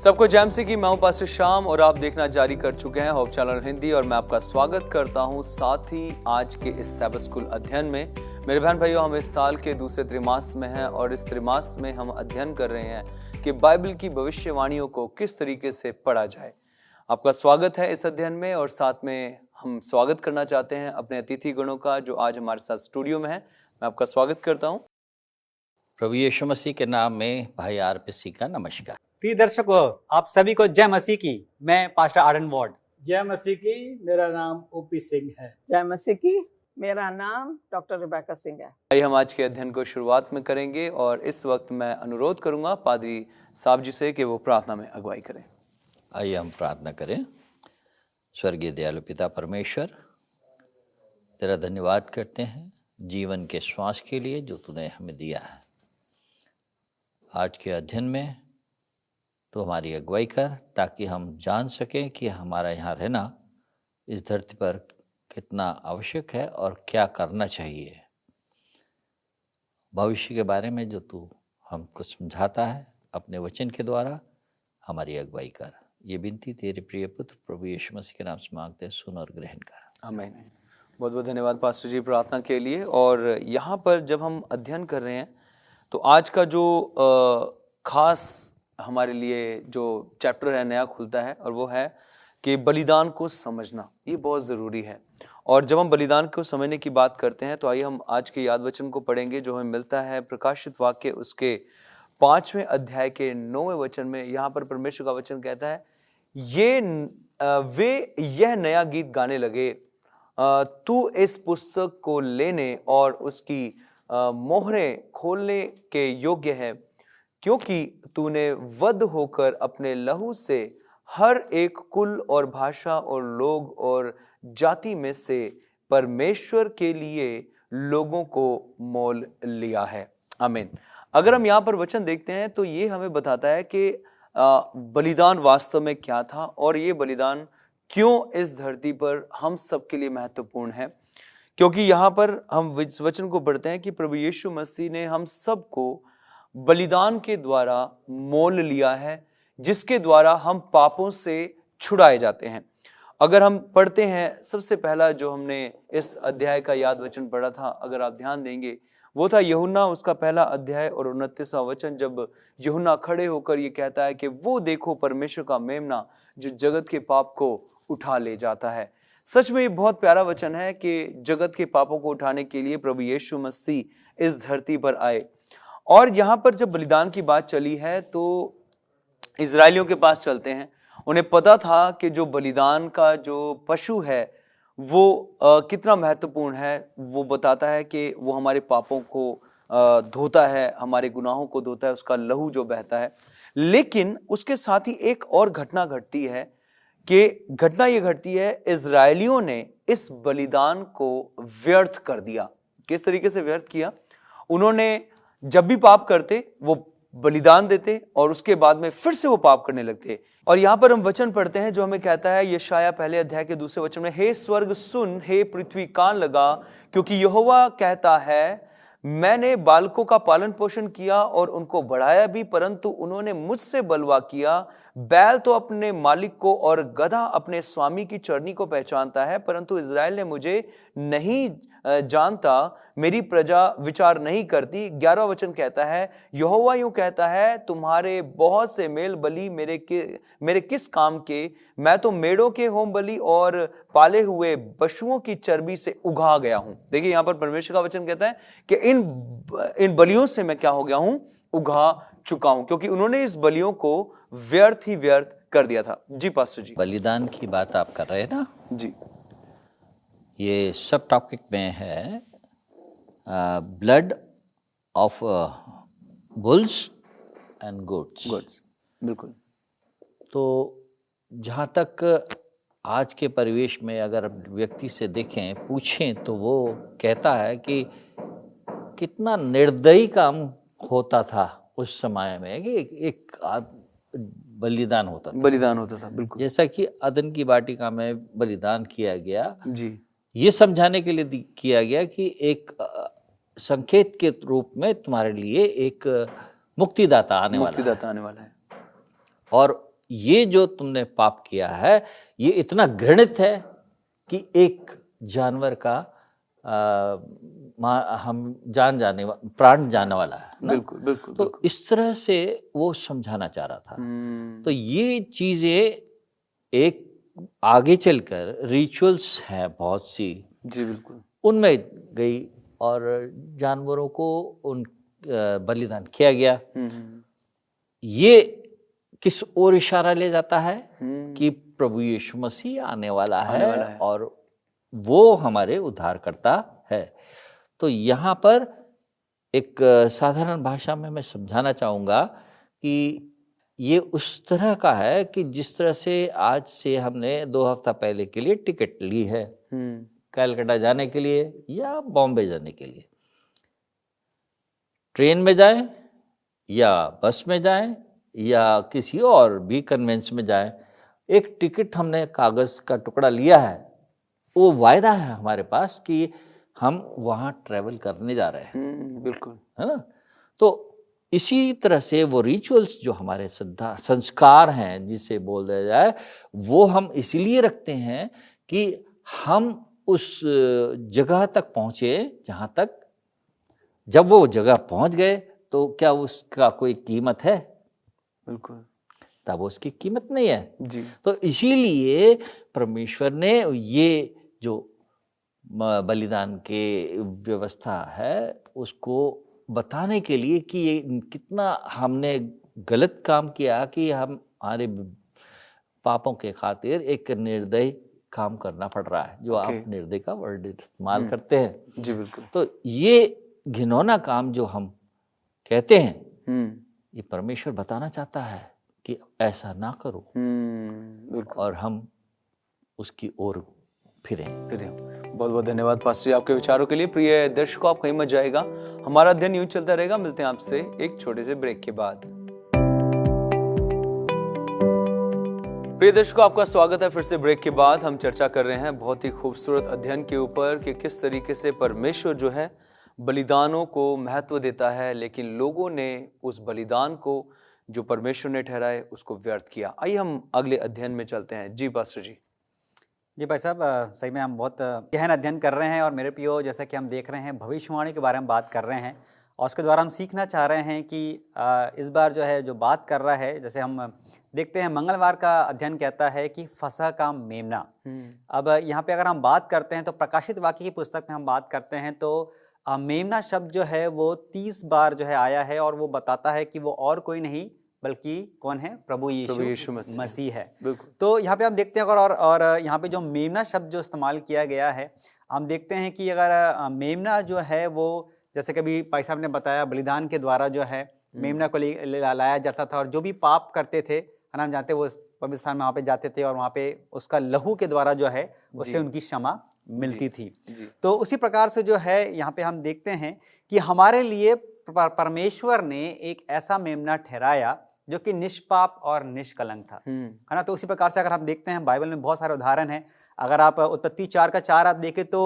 सबको जैम से की मैं हूं पास्टर श्याम और आप देखना जारी कर चुके हैं होप चैनल हिंदी और मैं आपका स्वागत करता हूं। साथ ही आज के इस सैबत स्कूल अध्ययन में मेरे बहन भाइयों, हम इस साल के दूसरे त्रिमास में हैं और इस त्रिमास में हम अध्ययन कर रहे हैं कि बाइबल की भविष्यवाणियों को किस तरीके से पढ़ा जाए। आपका स्वागत है इस अध्ययन में और साथ में हम स्वागत करना चाहते हैं अपने अतिथि गणों का जो आज हमारे साथ स्टूडियो में है। मैं आपका स्वागत करता हूँ। प्रभु यीशु मसीह के नाम में भाई आरपीसी का नमस्कार। प्रिय दर्शकों, आप सभी को जय मसीह की। मैं पास्टर आरन वॉर्ड। जय मसीह की। मेरा नाम ओपी सिंह है। जय मसीह की। मेरा नाम डॉक्टर रिबेका सिंह है। आइए हम आज के अध्ययन को शुरुआत में करेंगे और इस वक्त मैं अनुरोध करूंगा पादरी साहब जी से कि वो प्रार्थना में अगुवाई करें। आइए हम प्रार्थना करें। स्वर्गीय दयालु पिता परमेश्वर, तेरा धन्यवाद करते हैं जीवन के श्वास के लिए जो तूने हमें दिया है। आज के अध्ययन में तो हमारी अगुवाई कर ताकि हम जान सकें कि हमारा यहाँ रहना इस धरती पर कितना आवश्यक है और क्या करना चाहिए। भविष्य के बारे में जो तू हमको समझाता है अपने वचन के द्वारा हमारी अगुवाई कर। ये विनती तेरे प्रिय पुत्र प्रभु यीशु मसीह के नाम से मांगते हैं, सुन और ग्रहण कर। आमीन। बहुत बहुत धन्यवाद पास्टर जी प्रार्थना के लिए। और यहाँ पर जब हम अध्ययन कर रहे हैं तो आज का जो खास हमारे लिए जो चैप्टर है नया खुलता है और वो है कि बलिदान को समझना। ये बहुत ज़रूरी है। और जब हम बलिदान को समझने की बात करते हैं तो आइए हम आज के याद वचन को पढ़ेंगे जो हमें मिलता है प्रकाशित वाक्य उसके 5वें अध्याय के 9वें वचन में। यहाँ पर परमेश्वर का वचन कहता है, वे यह नया गीत गाने लगे, तू इस पुस्तक को लेने और उसकी मोहरें खोलने के योग्य है, क्योंकि तूने वध होकर अपने लहू से हर एक कुल और भाषा और लोग और जाति में से परमेश्वर के लिए लोगों को मोल लिया है। आमीन। अगर हम यहाँ पर वचन देखते हैं तो ये हमें बताता है कि बलिदान वास्तव में क्या था और ये बलिदान क्यों इस धरती पर हम सबके लिए महत्वपूर्ण है। क्योंकि यहाँ पर हम इस वचन को पढ़ते हैं कि प्रभु यीशु मसीह ने हम सबको बलिदान के द्वारा मोल लिया है, जिसके द्वारा हम पापों से छुड़ाए जाते हैं। अगर हम पढ़ते हैं, सबसे पहला जो हमने इस अध्याय का याद वचन पढ़ा था, अगर आप ध्यान देंगे, वो था यूहन्ना उसका पहला अध्याय और 29वां वचन, जब यूहन्ना खड़े होकर ये कहता है कि वो देखो परमेश्वर का मेमना जो जगत के पाप को उठा ले जाता है। सच में ये बहुत प्यारा वचन है कि जगत के पापों को उठाने के लिए प्रभु यीशु मसीह इस धरती पर आए। और यहाँ पर जब बलिदान की बात चली है तो इजरायलियों के पास चलते हैं। उन्हें पता था कि जो बलिदान का जो पशु है वो कितना महत्वपूर्ण है। वो बताता है कि वो हमारे पापों को धोता है, हमारे गुनाहों को धोता है, उसका लहू जो बहता है। लेकिन उसके साथ ही एक और घटना घटती है कि घटना ये घटती है, इजरायलियों ने इस बलिदान को व्यर्थ कर दिया। किस तरीके से व्यर्थ किया? उन्होंने जब भी पाप करते वो बलिदान देते और उसके बाद में फिर से वो पाप करने लगते। और यहाँ पर हम वचन पढ़ते हैं जो हमें कहता है यशायाह पहले अध्याय के 2 वचन में, हे स्वर्ग सुन, हे पृथ्वी कान लगा, क्योंकि यहोवा कहता है, मैंने बालकों का पालन पोषण किया और उनको बढ़ाया भी, परंतु उन्होंने मुझसे बलवा किया। बैल तो अपने मालिक को और गधा अपने स्वामी की चरनी को पहचानता है, परंतु इज़राइल ने मुझे नहीं जानता, मेरी प्रजा विचार नहीं करती। 11वां वचन कहता है, यहोवा यूं कहता है, तुम्हारे बहुत से मेल बलि मेरे किस काम के? मैं तो मेढ़ों के होम बलि और पाले हुए पशुओं की चर्बी से उगा गया हूं। देखिए यहाँ पर परमेश्वर का वचन कहता है कि इन बलियों से मैं क्या हो गया हूं? उगा चुका हूं, क्योंकि उन्होंने इस बलियों को व्यर्थ ही व्यर्थ कर दिया था। जी पास्टर जी। बलिदान की बात आप कर रहे हैं ना जी। ये सब टॉपिक में है blood of bulls and goats. बिल्कुल। तो जहाँ तक आज के परिवेश में अगर व्यक्ति से देखें, पूछें, तो वो कहता है कि कितना निर्दयी काम होता था उस समय में कि एक बलिदान होता था। बिल्कुल। जैसा कि अदन की वाटिका में बलिदान किया गया जी। ये समझाने के लिए किया गया कि एक संकेत के रूप में तुम्हारे लिए एक मुक्तिदाता आने वाला है। है। और ये जो तुमने पाप किया है ये इतना घृणित है कि एक जानवर का हम प्राण जाने वाला है ना? बिल्कुल बिल्कुल तो इस तरह से वो समझाना चाह रहा था। तो ये चीजें एक आगे चलकर रिचुअल्स हैं बहुत सी, जी बिल्कुल, उनमें गई और जानवरों को उन बलिदान किया गया। ये किस ओर इशारा ले जाता है कि प्रभु यीशु मसीह आने वाला है और वो हमारे उद्धारकर्ता है। तो यहाँ पर एक साधारण भाषा में मैं समझाना चाहूँगा कि ये उस तरह का है कि जिस तरह से आज से हमने 2 हफ्ता पहले के लिए टिकट ली है कलकत्ता जाने के लिए या बॉम्बे जाने के लिए, ट्रेन में जाएं या बस में जाएं या किसी और भी कन्वेंस में जाएं, एक टिकट हमने कागज का टुकड़ा लिया है, वो वायदा है हमारे पास कि हम वहाँ ट्रैवल करने जा रहे हैं। बिल्कुल, है ना? तो इसी तरह से वो रिचुअल्स जो हमारे संस्कार हैं जिसे बोल दिया जाए, वो हम इसीलिए रखते हैं कि हम उस जगह तक पहुँचे जहाँ तक, जब वो जगह पहुँच गए तो क्या उसका कोई कीमत है? बिल्कुल, तब उसकी कीमत नहीं है जी। तो इसीलिए परमेश्वर ने ये जो बलिदान के व्यवस्था है उसको बताने के लिए कि ये कितना हमने गलत काम किया कि हम हमारे पापों के खातिर एक निर्दयी काम करना पड़ रहा है, जो आप निर्दयी का वर्ड इस्तेमाल करते हैं। जी बिल्कुल। तो ये घिनौना काम जो हम कहते हैं, ये परमेश्वर बताना चाहता है कि ऐसा ना करो और हम उसकी ओर फिरें। बहुत बहुत धन्यवाद पास्टर जी आपके विचारों के लिए। प्रिय दर्शकों, आप कहीं मत जाएगा, हमारा अध्ययन यूं चलता रहेगा। मिलते हैं आपसे एक छोटे से ब्रेक के बाद। प्रिय दर्शकों, आपका स्वागत है फिर से ब्रेक के बाद। हम चर्चा कर रहे हैं बहुत ही खूबसूरत अध्ययन के ऊपर कि किस तरीके से परमेश्वर जो है बलिदानों को महत्व देता है, लेकिन लोगों ने उस बलिदान को जो परमेश्वर ने ठहराए उसको व्यर्थ किया। आइए हम अगले अध्ययन में चलते हैं। जी पास्टर जी। जी भाई साहब, सही में हम बहुत गहन अध्ययन कर रहे हैं और मेरे प्रियो, जैसा कि हम देख रहे हैं भविष्यवाणी के बारे में बात कर रहे हैं और उसके द्वारा हम सीखना चाह रहे हैं कि इस बार जो है जो बात कर रहा है, जैसे हम देखते हैं मंगलवार का अध्ययन कहता है कि फसह का मेमना। अब यहाँ पे अगर हम बात करते हैं तो प्रकाशित वाक्य की पुस्तक में हम बात करते हैं तो मेमना शब्द जो है वो 30 बार जो है आया है और वो बताता है कि वो और कोई नहीं बल्कि कौन है? प्रभु यीशु मसीह है। तो यहाँ पे हम देखते हैं और यहाँ पे जो मेमना शब्द जो इस्तेमाल किया गया है, हम देखते हैं कि अगर मेमना जो है वो, जैसे कभी भाई साहब ने बताया, बलिदान के द्वारा जो है मेमना को लाया जाता था और जो भी पाप करते थे, हम जानते वो पवित्र स्थान में वहाँ पे जाते थे और वहाँ पे उसका लहू के द्वारा जो है उससे उनकी क्षमा मिलती थी। तो उसी प्रकार से जो है यहाँ पे हम देखते हैं कि हमारे लिए परमेश्वर ने एक ऐसा मेमना ठहराया जो कि निष्पाप और निष्कलंक था, है ना। तो उसी प्रकार से अगर हम देखते हैं बाइबल में बहुत सारे उदाहरण हैं। अगर आप उत्पत्ति 4:4 आप देखें तो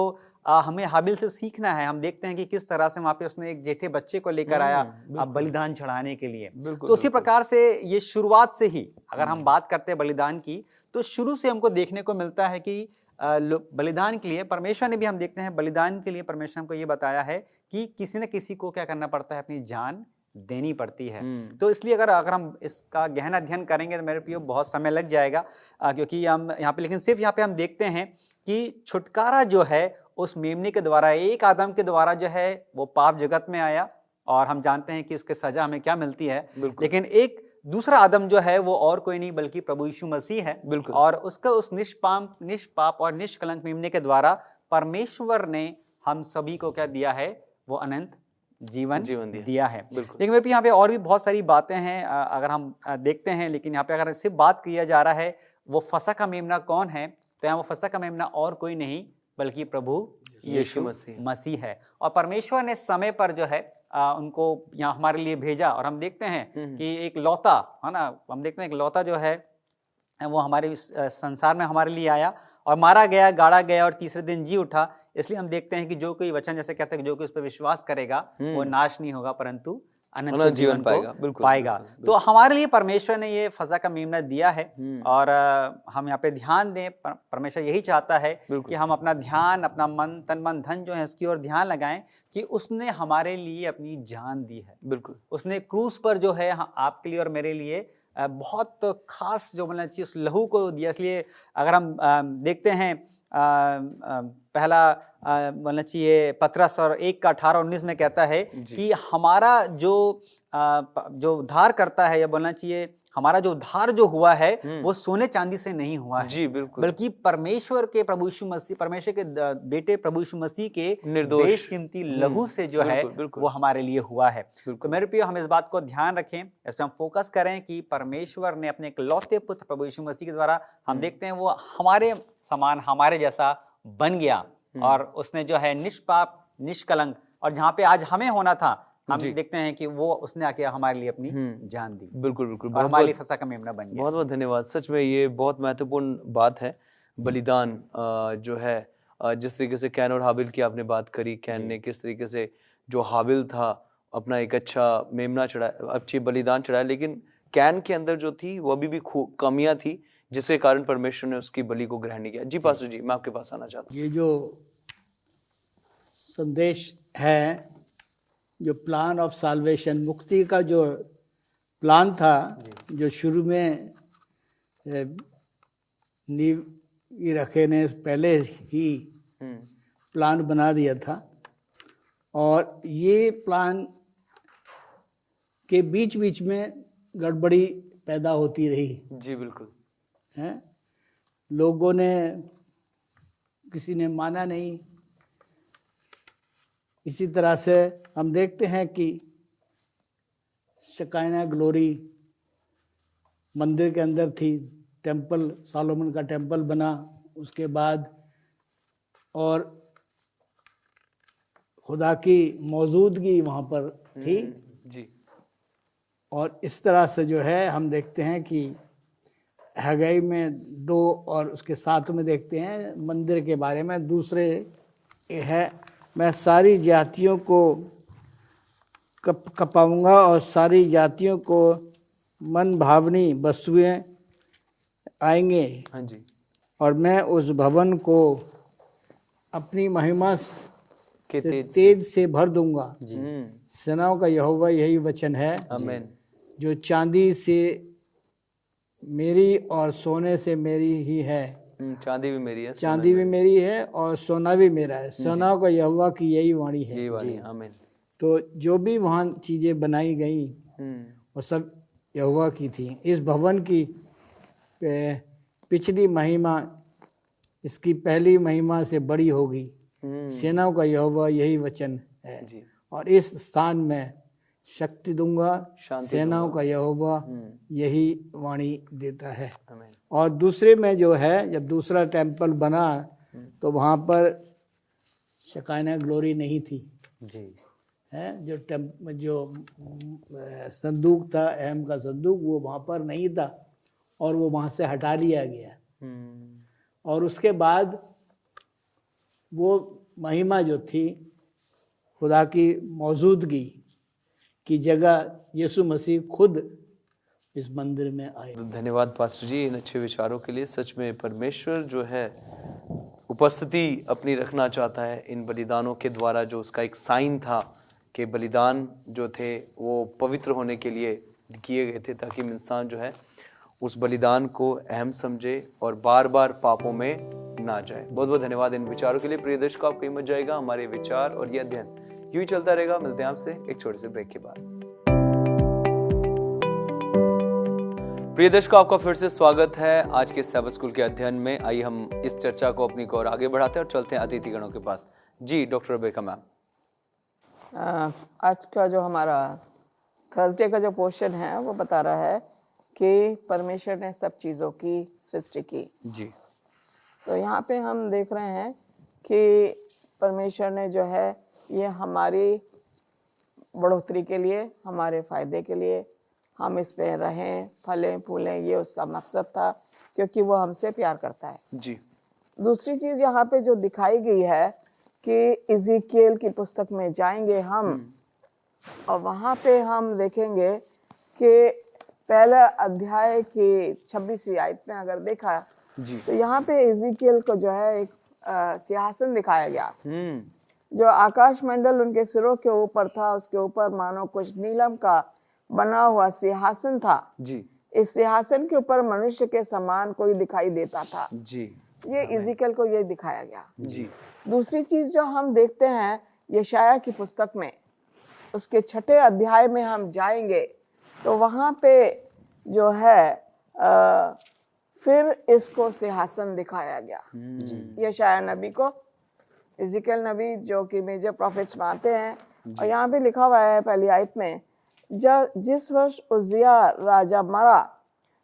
हमें हाबिल से सीखना है। हम देखते हैं कि किस तरह से वहाँ पे उसने एक जेठे बच्चे को लेकर आया बलिदान चढ़ाने के लिए। तो उसी प्रकार से ये शुरुआत से ही अगर हम बात करते हैं बलिदान की, तो शुरू से हमको देखने को मिलता है कि बलिदान के लिए परमेश्वर ने भी, हम देखते हैं बलिदान के लिए परमेश्वर हमको ये बताया है कि किसी न किसी को क्या करना पड़ता है, अपनी जान देनी पड़ती है। तो इसलिए अगर हम इसका गहन अध्ययन करेंगे तो मेरे प्रियो बहुत समय लग जाएगा, क्योंकि हम यहाँ पे, लेकिन सिर्फ यहाँ पे हम देखते हैं कि छुटकारा जो है उस मेमने के द्वारा, एक आदम के द्वारा जो है वो पाप जगत में आया और हम जानते हैं कि उसके सजा हमें क्या मिलती है। लेकिन एक दूसरा आदम जो है वो और कोई नहीं बल्कि प्रभु यीशु मसीह है। और उसका उस निष्पाप और निष्कलंक मेमने के द्वारा परमेश्वर ने हम सभी को क्या दिया है? वो अनंत जीवन दिया है। लेकिन मेरे यहाँ पे और भी बहुत सारी बातें हैं अगर हम देखते हैं, लेकिन यहाँ पे अगर सिर्फ बात किया जा रहा है वो फसह का मेमना कौन है, तो यहाँ वो फसह का मेमना और कोई नहीं बल्कि प्रभु यीशु मसीह है। और परमेश्वर ने समय पर जो है उनको यहाँ हमारे लिए भेजा और हम देखते हैं कि एक लौता, है ना, हम देखते हैं एक लौता जो है वो हमारे इस संसार में हमारे लिए आया और मारा गया, गाड़ा गया और तीसरे दिन जी उठा। इसलिए हम देखते हैं कि जो कोई वचन, जैसे कहते हैं, जो कोई उस पर विश्वास करेगा वो नाश नहीं होगा परंतु अनंत जीवन पाएगा, को बिल्कुल, पाएगा। बिल्कुल, तो हमारे लिए परमेश्वर ने ये फजा का मेमना दिया है और हम यहाँ पे ध्यान दें। परमेश्वर यही चाहता है कि हम अपना ध्यान, अपना मन, तन मन धन जो है उसकी ओर ध्यान लगाएं कि उसने हमारे लिए अपनी जान दी है। बिल्कुल, उसने क्रूस पर जो है आपके लिए और मेरे लिए बहुत खास जो बोलना चाहिए उस लहू को दिया। इसलिए अगर हम देखते हैं पहला बोलना चाहिए पतरस और 1:18-19 में कहता है कि हमारा जो उद्धार करता है, या बोलना चाहिए हमारा जो उद्धार जो हुआ है वो सोने चांदी से नहीं हुआ है जी बिल्कुल, बल्कि परमेश्वर के प्रभु यीशु मसीह, परमेश्वर के बेटे प्रभु यीशु मसीह के निर्दोष बेशकीमती लहू से जो है वो हमारे लिए हुआ है। तो मेरे प्रिय, हम इस बात को ध्यान रखें, इस पर हम फोकस करें कि परमेश्वर ने अपने इकलौते पुत्र प्रभु यीशु मसीह के द्वारा हम देखते हैं वो हमारे समान, हमारे जैसा बन गया और उसने जो है निष्पाप, निष्कलंक, और जहाँ पे आज हमें होना था हम देखते हैं कि वो उसने आके हमारे लिए अपनी जान दी। बिल्कुल बिल्कुल, और हमारे लिए फसा का मेमना बन गया। बहुत बहुत धन्यवाद। सच में ये बहुत महत्वपूर्ण बात है। बलिदान जो है, जिस तरीके से कैन और हाबिल की आपने बात करी, कैन ने किस तरीके से जो हाबिल था अपना एक अच्छा मेमना चढ़ाया, अच्छी बलिदान चढ़ाया, लेकिन कैन के अंदर जो थी वो अभी भी कमियां थी, जिसके कारण परमेश्वर ने उसकी बलि को ग्रहण नहीं किया। जी पास्टर जी, मैं आपके पास आना चाहता हूँ। ये जो संदेश है, जो प्लान ऑफ साल्वेशन, मुक्ति का जो प्लान था, जो शुरू में नींव रखे ने पहले ही प्लान बना दिया था, और ये प्लान के बीच बीच में गड़बड़ी पैदा होती रही। जी बिल्कुल, हैं, लोगों ने, किसी ने माना नहीं। इसी तरह से हम देखते हैं कि शकायना ग्लोरी मंदिर के अंदर थी, टेंपल, सालोमन का टेंपल बना उसके बाद, और खुदा की मौजूदगी वहाँ पर थी। जी, और इस तरह से जो है हम देखते हैं कि हगाई में 2 और उसके 7 में देखते हैं मंदिर के बारे में। दूसरे है, मैं सारी जातियों को कपाऊंगा और सारी जातियों को मन भावनी वस्तुएं आएंगे, हाँ जी, और मैं उस भवन को अपनी महिमा के से तेज तेज से भर दूंगा। सेनाओं का यहोवा यही वचन है, आमीन। जो चांदी से मेरी और सोने से मेरी ही है। चांदी भी मेरी है, चांदी भी मेरी है और सोना भी मेरा है। सेनाओं का यहोवा की यही वाणी है। यही वाणी, आमीन। तो जो भी वहाँ चीज़ें बनाई गई वो सब यहोवा की थी। इस भवन की पिछली महिमा इसकी पहली महिमा से बड़ी होगी। सेनाओं का यहोवा यही वचन है, और इस स्थान में शक्ति दूंगा। सेनाओं का यहोवा यही वाणी देता है। और दूसरे में जो है, जब दूसरा टेंपल बना तो वहाँ पर शकाना ग्लोरी नहीं थी जी, है। जो संदूक था, अहम का संदूक, वो वहाँ पर नहीं था और वो वहाँ से हटा लिया गया। और उसके बाद वो महिमा जो थी, खुदा की मौजूदगी की जगह यीशु मसीह खुद इस मंदिर में आए। धन्यवाद पास्टर जी इन अच्छे विचारों के लिए। सच में परमेश्वर जो है उपस्थिति अपनी रखना चाहता है इन बलिदानों के द्वारा, जो उसका एक साइन था कि बलिदान जो थे वो पवित्र होने के लिए किए गए थे, ताकि इंसान जो है उस बलिदान को अहम समझे और बार बार पापों में ना जाए। बहुत बहुत धन्यवाद इन विचारों के लिए। प्रिय दर्शकों, आपको मत जाएगा हमारे विचार और ये अध्ययन यूं ही चलता रहेगा। मिलते हैं आपसे एक छोटे से ब्रेक के बाद। प्रिय दर्शकों, आपका फिर से स्वागत है आज के सैबत स्कूल के अध्ययन में। आइए हम इस चर्चा को अपनी को और आगे बढ़ाते हैं और चलते हैं अतिथि गणों के पास। जी डॉक्टर रेबेका मैम, आज का जो हमारा थर्सडे का जो पोर्शन है वो बता रहा है कि परमेश्वर ने सब चीज़ों की सृष्टि की। जी, तो यहाँ पे हम देख रहे हैं कि परमेश्वर ने जो है ये हमारी बढ़ोतरी के लिए, हमारे फायदे के लिए, हम इस पे रहें, फलें फूलें, ये उसका मकसद था, क्योंकि वो हमसे प्यार करता है। जी, दूसरी चीज़ यहाँ पे जो दिखाई गई है कि इज़िकियल की पुस्तक में जाएंगे हम और वहाँ पे हम देखेंगे कि पहला अध्याय की 26वीं आयत में अगर देखा जी। तो यहाँ पे इज़ीकियल को जो है एक सिंहासन दिखाया गया, हम्म। जो आकाश मंडल उनके सिरों के ऊपर था, उसके ऊपर मानो कुछ नीलम का बना हुआ सिंहासन था। जी। इस सिंहासन के ऊपर मनुष्य के समान कोई दिखाई देता था। जी। ये इज़ीकियल को ये दिखाया गया। जी। दूसरी चीज जो हम देखते हैं यशाया की पुस्तक में, उसके 6ठे अध्याय में हम जाएंगे तो वहां पे जो है फिर इसको सिंहासन दिखाया गया यशाया नबी को। इज़ीकियल नबी जो कि मेजर प्रॉफिट्स में आते हैं, और यहाँ पे लिखा हुआ है पहली आयत में, जिस वर्ष उज्जिया राजा मरा,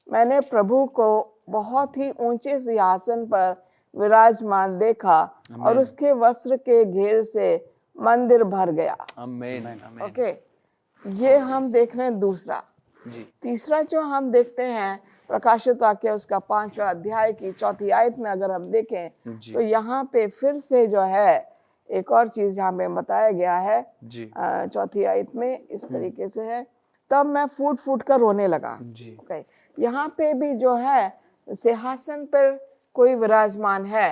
मैंने प्रभु को बहुत ही ऊंचे सिंहासन पर विराजमान देखा और उसके वस्त्र के घेर से मंदिर भर गया। आमीन। आमीन। ओके, ये हम देख रहे हैं दूसरा। जी। तीसरा जो हम देखते हैं प्रकाशित वाक्य उसका 5वां अध्याय की 4थी आयत में अगर हम देखें जी। तो यहाँ पे फिर से जो है एक और चीज यहाँ पे बताया गया है। जी। 4थी आयत में इस तरीके से है, तब मैं फूट फूट कर रोने लगा। जी। ओके, यहाँ पे भी जो है सिंहासन पर कोई विराजमान है।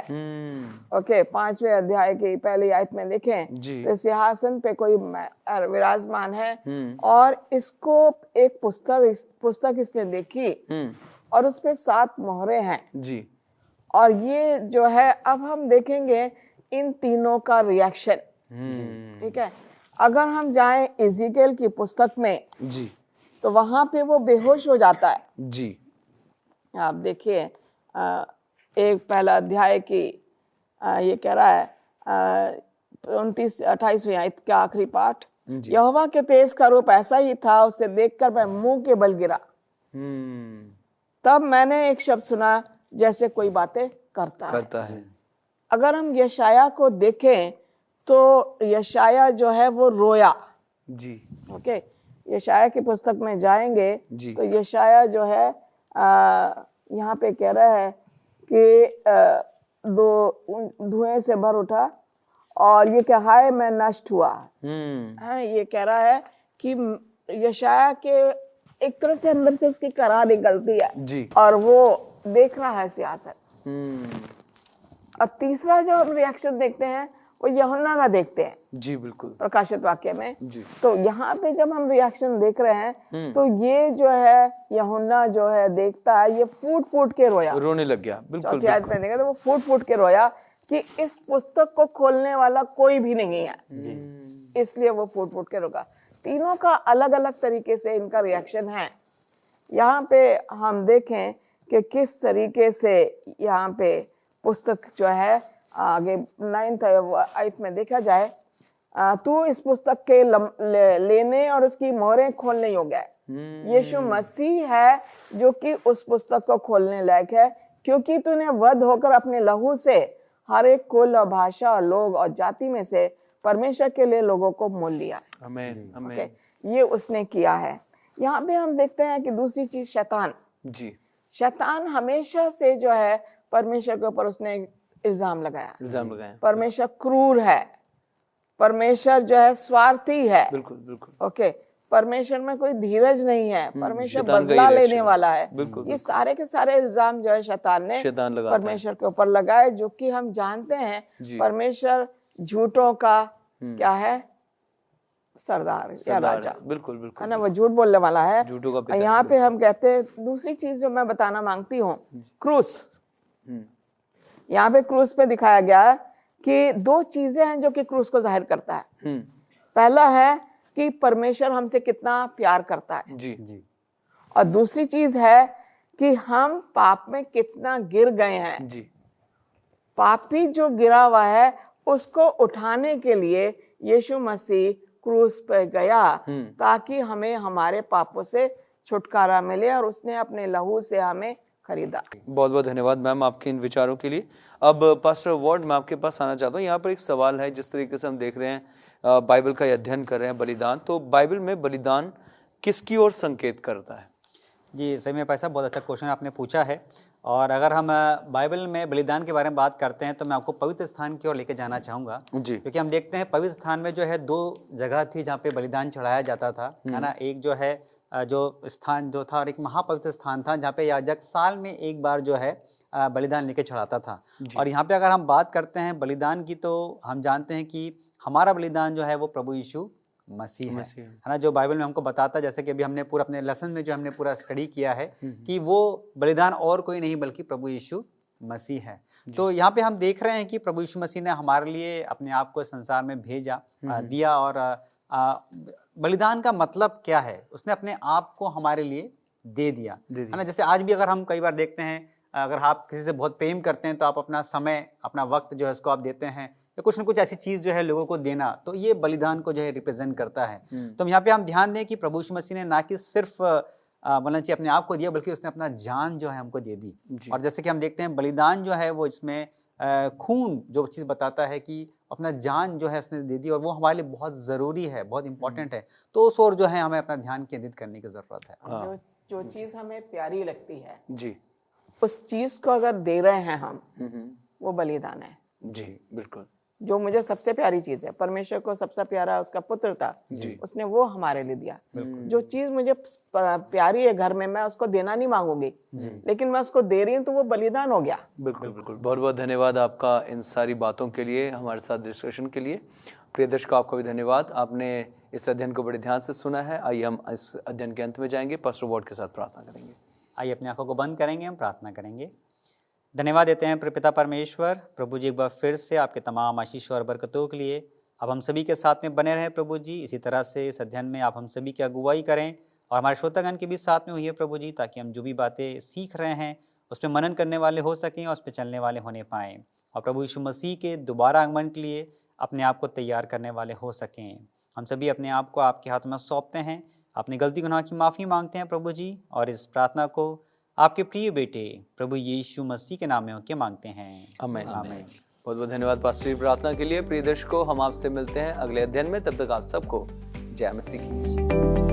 ओके, 5वें अध्याय की पहली आयत में देखें जी। तो सिंहासन पे कोई विराजमान है, और इसको एक पुस्तक इसने देखी और उस पे 7 मोहरें हैं। जी। और ये जो है अब हम देखेंगे इन तीनों का रिएक्शन। ठीक है, अगर हम जाएं इज़ीकियल की पुस्तक में जी। तो वहां पे वो बेहोश हो जाता है। जी। आप देखिए एक पहला अध्याय की ये कह रहा है 29-28वीं आयत का आखिरी पाठ, यहोवा के तेज का रूप ऐसा ही था, उसे देखकर मैं मुंह के बल गिरा। तब मैंने एक शब्द सुना जैसे कोई बातें करता है। अगर हम यशाया को देखें तो यशाया जो है वो रोया। जी। ओके, यशाया की पुस्तक में जाएंगे जी। तो यशाया जो है यहाँ पे कह रहा है कि धुएं से भर उठा और ये क्या, हाय मैं नष्ट हुआ है। ये कह रहा है कि यशाया के एक तरह से अंदर से उसकी कराह निकलती है जी। और वो देख रहा है सियासत। और तीसरा जो हम रिएक्शन देखते हैं वो यूहन्ना का देखते हैं। जी बिल्कुल, प्रकाशित वाक्य में। जी। तो यहाँ पे जब हम रिएक्शन देख रहे हैं तो ये जो है यूहन्ना जो है देखता है, ये फूट फूट के रोया, रोने लग गया। बिल्कुल, 4थी आयत में देखा तो वो फूट फूट के रोया कि इस पुस्तक को खोलने वाला कोई भी नहीं है, इसलिए वो फूट फूट के रोका। तीनों का अलग अलग तरीके से इनका रिएक्शन है। यहाँ पे हम देखें कि किस तरीके से यहाँ पे पुस्तक जो है आगे 9th आयत में देखा जाए, तू इस पुस्तक के लेने और उसकी मोहरें खोलने योग्य है। यीशु मसीह है जो कि उस पुस्तक को खोलने लायक है, क्योंकि तूने वध होकर अपने लहू से हर एक कुल और भाषा और लोग और जाति में से परमेश्वर के लिए लोगों को मोल लिया है। आमीन। आमीन। ओके, ये उसने किया है। यहाँ पे हम देखते हैं कि दूसरी चीज शैतान। जी। शैतान हमेशा से जो है परमेश्वर के ऊपर उसने इल्जाम लगाया। परमेश्वर क्रूर है, परमेश्वर जो है स्वार्थी है। बिल्कुल बिल्कुल। ओके, परमेश्वर में कोई धीरज नहीं है, परमेश्वर शैतान का बदला ही लेने reaction वाला है। बिल्कुल, ये सारे के सारे इल्जाम जो है शैतान ने लगाता है। परमेश्वर के ऊपर लगाए, जो कि हम जानते हैं परमेश्वर झूठों का क्या है, सरदार या राजा। बिल्कुल बिल्कुल, है ना, वो झूठ बोलने वाला है। झूठों का पिता। यहाँ पे हम कहते हैं दूसरी चीज जो मैं बताना मांगती हूँ, क्रूस। यहाँ पे क्रूस पे दिखाया गया है कि 2 चीजें हैं जो कि क्रूस को जाहिर करता है। पहला है कि परमेश्वर हमसे कितना प्यार करता है, जी। और दूसरी चीज है कि हम पाप में कितना गिर गए हैं। जी। पापी जो गिरा हुआ है उसको उठाने के लिए यीशु मसीह क्रूस पे गया, ताकि हमें हमारे पापों से छुटकारा मिले, और उसने अपने लहू से हमें खरीदा। बहुत बहुत धन्यवाद मैम आपके इन विचारों के लिए। अब पास्टर वॉर्ड, मैं आपके पास आना चाहता हूँ। यहाँ पर एक सवाल है, जिस तरीके से हम देख रहे हैं बाइबल का अध्ययन कर रहे हैं बलिदान, तो बाइबल में बलिदान किसकी ओर संकेत करता है? जी सही में भाई साहब, बहुत अच्छा क्वेश्चन आपने पूछा है। और अगर हम बाइबल में बलिदान के बारे में बात करते हैं तो मैं आपको पवित्र स्थान की ओर लेके जाना चाहूँगा, जी। क्योंकि हम देखते हैं पवित्र स्थान में जो है 2 जगह थी जहाँ पे बलिदान चढ़ाया जाता था, है ना। एक जो है जो स्थान जो था और एक महापवित्र स्थान था जहाँ पे याजक साल में एक बार जो है बलिदान लेके चढ़ाता था। और यहाँ पे अगर हम बात करते हैं बलिदान की तो हम जानते हैं कि हमारा बलिदान जो है वो प्रभु यीशु मसीह है ना, जो बाइबल में हमको बताता है, जैसे कि अभी हमने पूरा अपने लेसन में जो हमने पूरा स्टडी किया है कि वो बलिदान और कोई नहीं बल्कि प्रभु यीशु मसीह है। तो यहाँ पे हम देख रहे हैं कि प्रभु यीशु मसीह ने हमारे लिए अपने आप को संसार में भेजा, दिया। और बलिदान का मतलब क्या है, उसने अपने आप को हमारे लिए दे दिया, है ना। जैसे आज भी अगर हम कई बार देखते हैं, अगर आप किसी से बहुत प्रेम करते हैं तो आप अपना समय, अपना वक्त जो है उसको आप देते हैं, या कुछ ना कुछ ऐसी चीज जो है लोगों को देना, तो ये बलिदान को जो है रिप्रेजेंट करता है। तो यहाँ पे हम ध्यान दें कि प्रभु यीशु मसीह ने ना कि सिर्फ बोलना चाहिए अपने आप को दिया, बल्कि उसने अपना जान जो है हमको दे दी। और जैसे कि हम देखते हैं बलिदान जो है वो इसमें खून जो चीज़ बताता है कि अपना जान जो है उसने दे दी, और वो हमारे लिए बहुत ज़रूरी है, बहुत इंपॉर्टेंट है। तो उस ओर जो है हमें अपना ध्यान केंद्रित करने की ज़रूरत है। जो चीज़ हमें प्यारी लगती है जी, उस चीज़ को अगर दे रहे हैं हम, वो बलिदान है। जी, बिल्कुल। जो मुझे सबसे प्यारी चीज है, परमेश्वर को सबसे प्यारा उसका पुत्र था, उसने वो हमारे लिए दिया। जो चीज मुझे प्यारी है घर में, मैं उसको देना नहीं मांगूंगी, लेकिन मैं उसको दे रही हूँ तो वो बलिदान हो गया। बिल्कुल बिल्कुल। बहुत बहुत धन्यवाद आपका इन सारी बातों के लिए, हमारे साथ डिस्कशन के लिए। प्रिय दर्शकों, आपका भी धन्यवाद, आपने इस अध्ययन को बड़े ध्यान से सुना है। आइए हम इस अध्ययन के अंत में जाएंगे, पास्टर वॉर्ड के साथ प्रार्थना करेंगे। आइए अपनी आंखों को बंद करेंगे, हम प्रार्थना करेंगे। धन्यवाद देते हैं पिता परमेश्वर, प्रभु जी एक बार फिर से आपके तमाम आशीष और बरकतों के लिए। अब हम सभी के साथ में बने रहें प्रभु जी, इसी तरह से इस अध्ययन में आप हम सभी की अगुवाई करें, और हमारे श्रोतागण के भी साथ में हुई है प्रभु जी, ताकि हम जो भी बातें सीख रहे हैं उस पर मनन करने वाले हो सकें और उस पर चलने वाले होने पाएँ, और प्रभु यीशु मसीह के दोबारा आगमन के लिए अपने आप को तैयार करने वाले हो सकें। हम सभी अपने आप को आपके हाथों में सौंपते हैं, अपनी गलती गुनाह की माफ़ी मांगते हैं प्रभु जी, और इस प्रार्थना को आपके प्रिय बेटे प्रभु यीशु मसीह के नाम में होकर मांगते हैं, आमीन। आमीन। बहुत बहुत धन्यवाद पास्टर जी प्रार्थना के लिए। प्रिय दर्शकों, हम आपसे मिलते हैं अगले अध्ययन में, तब तक आप सबको जय मसीह की।